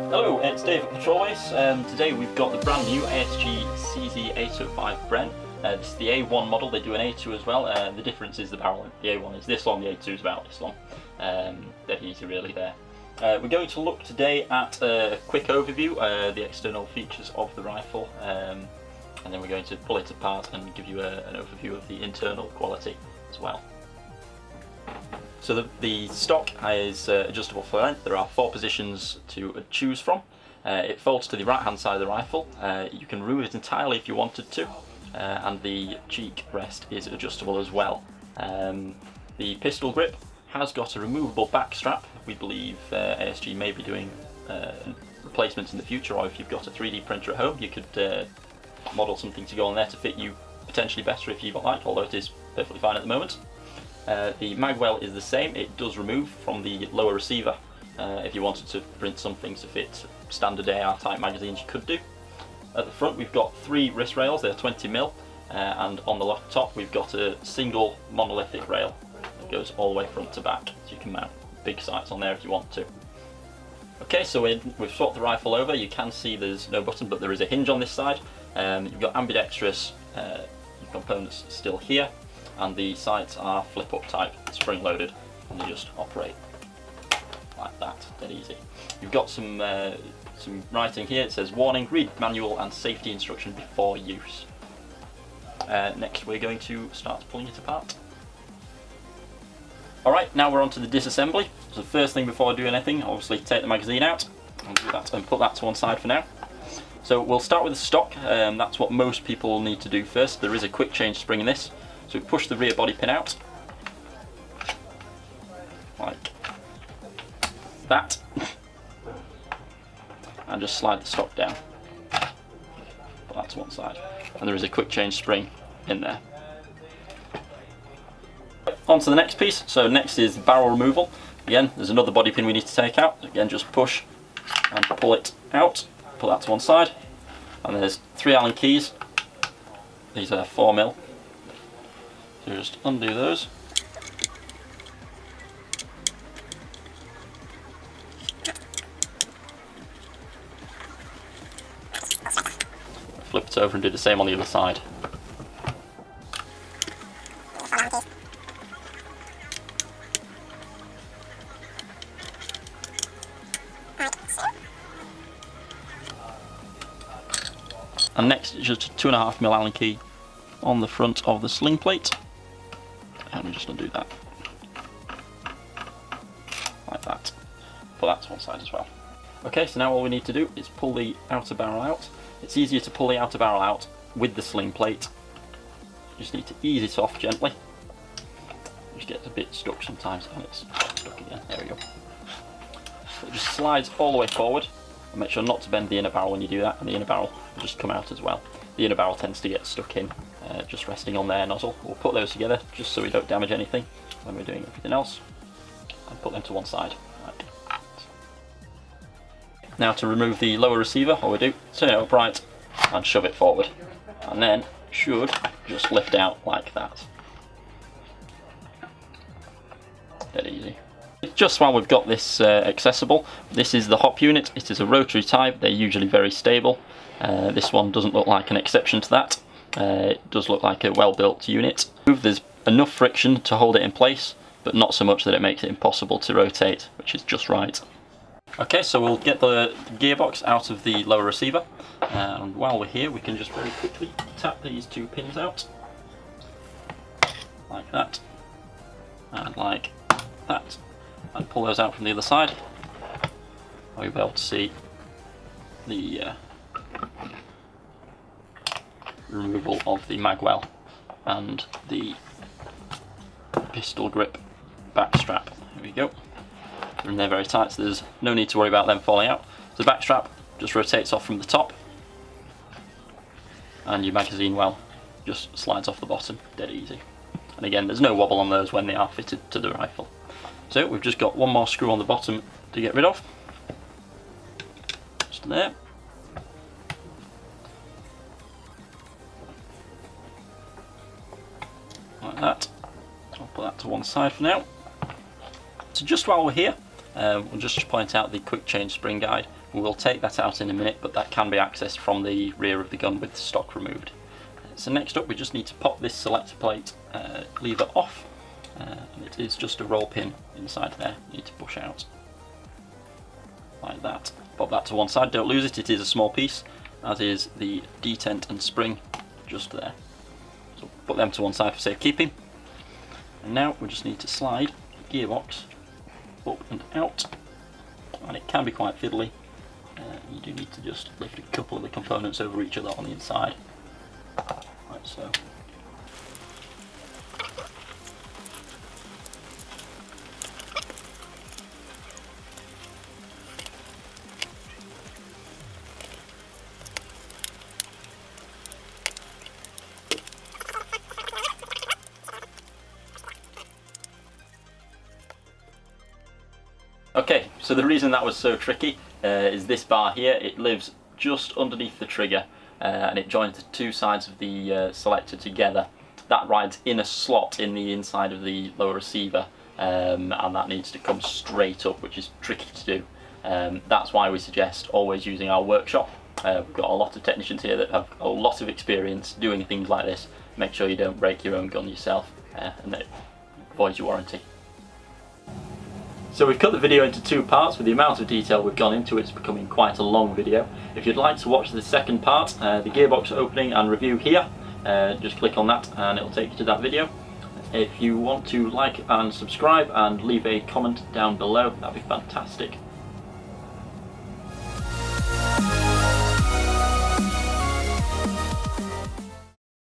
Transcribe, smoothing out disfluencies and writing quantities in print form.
Hello, it's Dave at Patrolways, and today we've got the brand new ASG CZ 805 BREN. This is the A1 model. They do an A2 as well. The difference is the barrel. The A1 is this long, the A2 is about this long. Dead easy really there. We're going to look today at a quick overview, the external features of the rifle, and then we're going to pull it apart and give you an overview of the internal quality as well. So the stock is adjustable for length. There are 4 positions to choose from. It folds to the right hand side of the rifle. You can remove it entirely if you wanted to, and the cheek rest is adjustable as well. The pistol grip has got a removable back strap. We believe ASG may be doing replacements in the future, or if you've got a 3D printer at home you could model something to go on there to fit you potentially better if you like, although it is perfectly fine at the moment. The magwell is the same. It does remove from the lower receiver. If you wanted to print something to fit standard AR type magazines, you could do. At the front we've got 3 wrist rails, they're 20mm, and on the top we've got a single monolithic rail that goes all the way front to back, so you can mount big sights on there if you want to. Okay, so we've swapped the rifle over. You can see there's no button, but there is a hinge on this side. You've got ambidextrous components still here, and the sights are flip-up type, spring-loaded, and they just operate like that, dead easy. You've got some writing here. It says, warning, read manual and safety instruction before use. Next we're going to start pulling it apart. Alright, now we're on to the disassembly. So the first thing before I do anything, obviously take the magazine out and do that and put that to one side for now. So we'll start with the stock. That's what most people need to do first. There is a quick change spring in this. So we push the rear body pin out, like that, and just slide the stock down. Put that to one side. And there is a quick change spring in there. On to the next piece. So next is barrel removal. Again, there's another body pin we need to take out. Again, just push and pull it out. Put that to one side. And there's 3 Allen keys. These are 4mm. So just undo those. Flip it over and do the same on the other side. And next is just a 2.5mm Allen key on the front of the sling plate. And we just undo that, like that. Put that to one side as well. Okay, so now all we need to do is pull the outer barrel out. It's easier to pull the outer barrel out with the sling plate. You just need to ease it off gently. It just gets a bit stuck sometimes, and it's stuck again. There we go. So it just slides all the way forward, and make sure not to bend the inner barrel when you do that, and the inner barrel will just come out as well. The inner barrel tends to get stuck in, just resting on their nozzle. We'll put those together just so we don't damage anything when we're doing everything else, and put them to one side. Like that. Now to remove the lower receiver, all we do, turn it upright and shove it forward, and then should just lift out like that. Dead easy. Just while we've got this accessible, this is the hop unit. It is a rotary type. They're usually very stable. This one doesn't look like an exception to that. It does look like a well-built unit. There's enough friction to hold it in place, but not so much that it makes it impossible to rotate, which is just right. Okay, so we'll get the gearbox out of the lower receiver, and while we're here we can just very quickly tap these 2 pins out, like that, and like that, and pull those out from the other side. We'll be able to see the removal of the magwell and the pistol grip back strap. Here we go. They're in there very tight, so there's no need to worry about them falling out. So the back strap just rotates off from the top, and your magazine well just slides off the bottom, dead easy. And again, there's no wobble on those when they are fitted to the rifle. So we've just got one more screw on the bottom to get rid of. Just there. Like that. I'll put that to one side for now. So just while we're here, we'll just point out the quick change spring guide. We will take that out in a minute, but that can be accessed from the rear of the gun with the stock removed. So next up we just need to pop this selector plate lever off, and it is just a roll pin inside there you need to push out. Like that. Pop that to one side, don't lose it, it is a small piece, as is the detent and spring just there. So put them to one side for safekeeping. And now we just need to slide the gearbox up and out, and it can be quite fiddly. You do need to just lift a couple of the components over each other on the inside, like so. Okay, so the reason that was so tricky is this bar here. It lives just underneath the trigger and it joins the two sides of the selector together. That rides in a slot in the inside of the lower receiver, and that needs to come straight up, which is tricky to do. That's why we suggest always using our workshop. We've got a lot of technicians here that have a lot of experience doing things like this. Make sure you don't break your own gun yourself, and that voids your warranty. So we've cut the video into two parts. With the amount of detail we've gone into, it's becoming quite a long video. If you'd like to watch the second part, the gearbox opening and review here, just click on that and it'll take you to that video. If you want to like and subscribe and leave a comment down below, that'd be fantastic.